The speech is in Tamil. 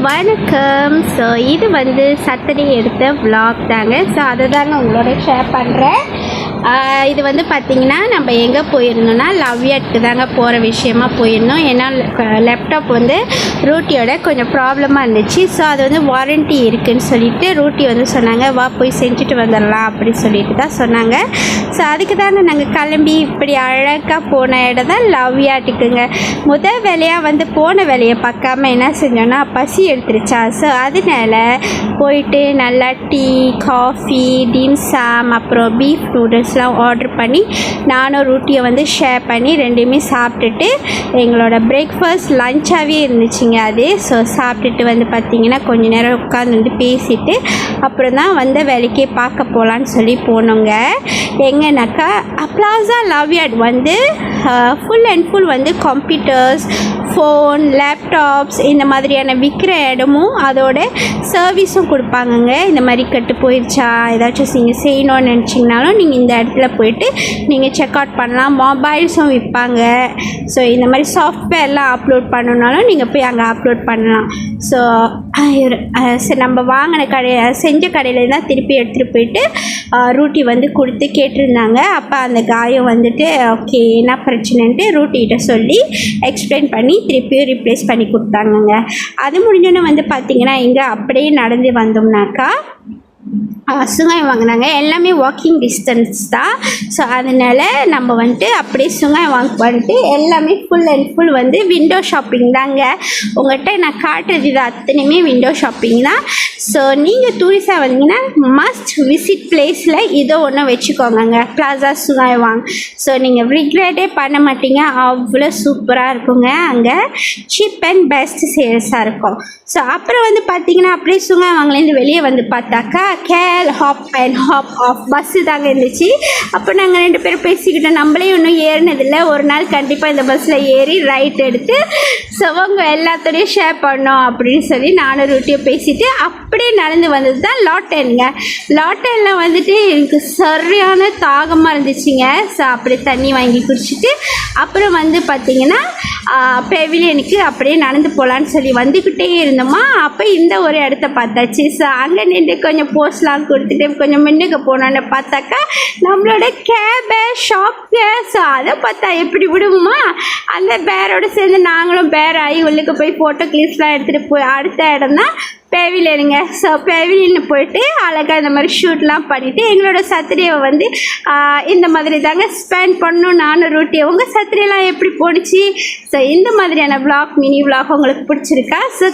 வணக்கம். ஸோ இது வந்து சாட்டர்டே எடுத்த vlog தாங்க. ஸோ அதை தாங்க உங்களோட ஷேர் பண்ணுறேன். இது வந்து பார்த்திங்கன்னா நம்ம எங்கே போயிருந்தோம்னா லவ்யாட்க்கு தாங்க போகிற விஷயமா போயிருந்தோம். ஏன்னா லேப்டாப் வந்து ரூட்டியோட கொஞ்சம் ப்ராப்ளமாக இருந்துச்சு. ஸோ அது வந்து வாரண்ட்டி இருக்குதுன்னு சொல்லிட்டு ரூட்டி வந்து சொன்னாங்க, வா போய் செஞ்சுட்டு வந்துடலாம் அப்படின்னு சொல்லிட்டு தான் சொன்னாங்க. ஸோ அதுக்கு தாங்க நாங்கள் கிளம்பி இப்படி அழகாக போன இடம் தான் லவ்யாட்டுக்குங்க. முதல் வேலையாக வந்து போன வேலையை பார்க்காம என்ன செஞ்சோன்னா பசி எடுத்துருச்சா. ஸோ அதனால போயிட்டு நல்லா டீ, காஃபி, டிம்சாம், அப்புறம் பீஃப் நூடுல்ஸ்லாம் ஆர்டர் பண்ணி நானும் ரூட்டியை வந்து ஷேர் பண்ணி ரெண்டுமே சாப்பிட்டுட்டு எங்களோட பிரேக்ஃபாஸ்ட் லஞ்சாகவே இருந்துச்சுங்க அது. ஸோ சாப்பிட்டுட்டு வந்து பார்த்திங்கன்னா கொஞ்சம் நேரம் உட்காந்து வந்து பேசிவிட்டு அப்புறம் தான் வந்த வேலைக்கே பார்க்க போகலான்னு சொல்லி போனோங்க. எங்கன்னாக்கா பிளாசா லவ்யாட் வந்து ஃபுல் அண்ட் ஃபுல் வந்து கம்ப்யூட்டர்ஸ், ஃபோன், லேப்டாப்ஸ் இந்த மாதிரியான விற்கிற இடமும் அதோட சர்வீஸும் கொடுப்பாங்கங்க. இந்த மாதிரி கெட்டு போயிடுச்சா ஏதாச்சும் நீங்கள் செய்யணும்னு நினச்சிங்கனாலும் நீங்கள் இந்த இடத்துல போயிட்டு நீங்கள் செக் அவுட் பண்ணலாம். மொபைல்ஸும் விற்பாங்க. ஸோ இந்த மாதிரி சாஃப்ட்வேர்லாம் அப்லோட் பண்ணணுன்னாலும் நீங்கள் போய் அங்கே அப்லோட் பண்ணலாம். ஸோ நம்ம வாங்கின செஞ்ச கடையில் தான் திருப்பி எடுத்துகிட்டு போயிட்டு ரூட்டி வந்து கொடுத்து கேட்டிருந்தாங்க. அப்போ அந்த காயம் வந்துட்டு ஓகே என்ன பிரச்சனைன்ட்டு ரூட்டிகிட்ட சொல்லி எக்ஸ்பிளைன் பண்ணி திருப்பியும் ரீப்ளேஸ் பண்ணி கொடுத்தாங்கங்க. அது முடிஞ்சோன்னே வந்து பார்த்திங்கன்னா இங்கே அப்படியே நடந்து வந்தோம்னாக்கா சுங்காய் வாங்கினாங்க. எல்லாமே வாக்கிங் டிஸ்டன்ஸ் தான். ஸோ அதனால் நம்ம வந்துட்டு அப்படியே சுங்காய் வந்துட்டு எல்லாமே ஃபுல் அண்ட் ஃபுல் வந்து விண்டோ ஷாப்பிங் தாங்க. உங்கள்கிட்ட நான் காட்டுறது இது அத்தனையுமே விண்டோ ஷாப்பிங் தான். ஸோ நீங்கள் டூரிஸ்டாக வந்தீங்கன்னா மஸ்ட் விசிட் பிளேஸில் இதோ ஒன்று வச்சுக்கோங்க, பிளாசா சுங்காய் வாங். ஸோ நீங்கள் ரிக்ரெட்டே பண்ண மாட்டீங்க, அவ்வளோ சூப்பராக இருக்குங்க. அங்கே சீப் அண்ட் பெஸ்ட் சேல்ஸாக இருக்கும். ஸோ அப்புறம் வந்து பார்த்திங்கன்னா அப்படியே சுங்காய் வாங்கலேருந்து வெளியே வந்து பார்த்தாக்கா half and half of bus தாங்க இருந்துச்சு. அப்போ நாங்கள் 2 பேரும் பேசிக்கிட்டோம், நம்மளே இன்னும் ஏறினதில்லை, ஒரு நாள் கண்டிப்பாக இந்த பஸ்ஸில் ஏறி ரைட் எடுத்து அவங்க எல்லாத்தோடையும் ஷேர் பண்ணோம் அப்படின்னு சொல்லி நானும் ரூட்டியை பேசிவிட்டு அப்படியே நடந்து வந்தது தான் லாட்டனுங்க. லாட்டனில் வந்துட்டு எனக்கு சரியான தாகமாக இருந்துச்சுங்க. ஸோ அப்படியே தண்ணி வாங்கி குடிச்சிட்டு அப்புறம் வந்து பார்த்திங்கன்னா பெவிலியனுக்கு அப்படியே நடந்து போகலான்னு சொல்லி வந்துக்கிட்டே இருந்தோமா. அப்போ இந்த ஒரு இடத்த பார்த்தாச்சு. ஸோ அங்கே நின்று கொஞ்சம் போஸ்ட்லாம் கொடுத்துட்டு கொஞ்சம் முன்னுக்கு போனோன்னு பார்த்தாக்கா நம்மளோட ஷாப்பு. ஸோ அதை பார்த்தா எப்படி விடுவோமா, அந்த பேரோடு சேர்ந்து நாங்களும் பேர் ஆகி உள்ளுக்கு போய் ஃபோட்டோ கிளிப்ஸ்லாம் எடுத்துகிட்டு போய் அடுத்த இடம் தான் பெவிலியனுங்க. ஸோ பெவிலியன் போயிட்டு அழகாக இந்த மாதிரி ஷூட்லாம் பண்ணிவிட்டு எங்களோட சத்திரியை வந்து இந்த மாதிரி தாங்க ஸ்பெண்ட் பண்ணணும் நானும் ரூட்டி. உங்கள் சத்திரியெல்லாம் எப்படி போணுச்சு? ஸோ இந்த மாதிரியான விளாக், மினி விளாக் உங்களுக்கு பிடிச்சிருக்கா? ஸோ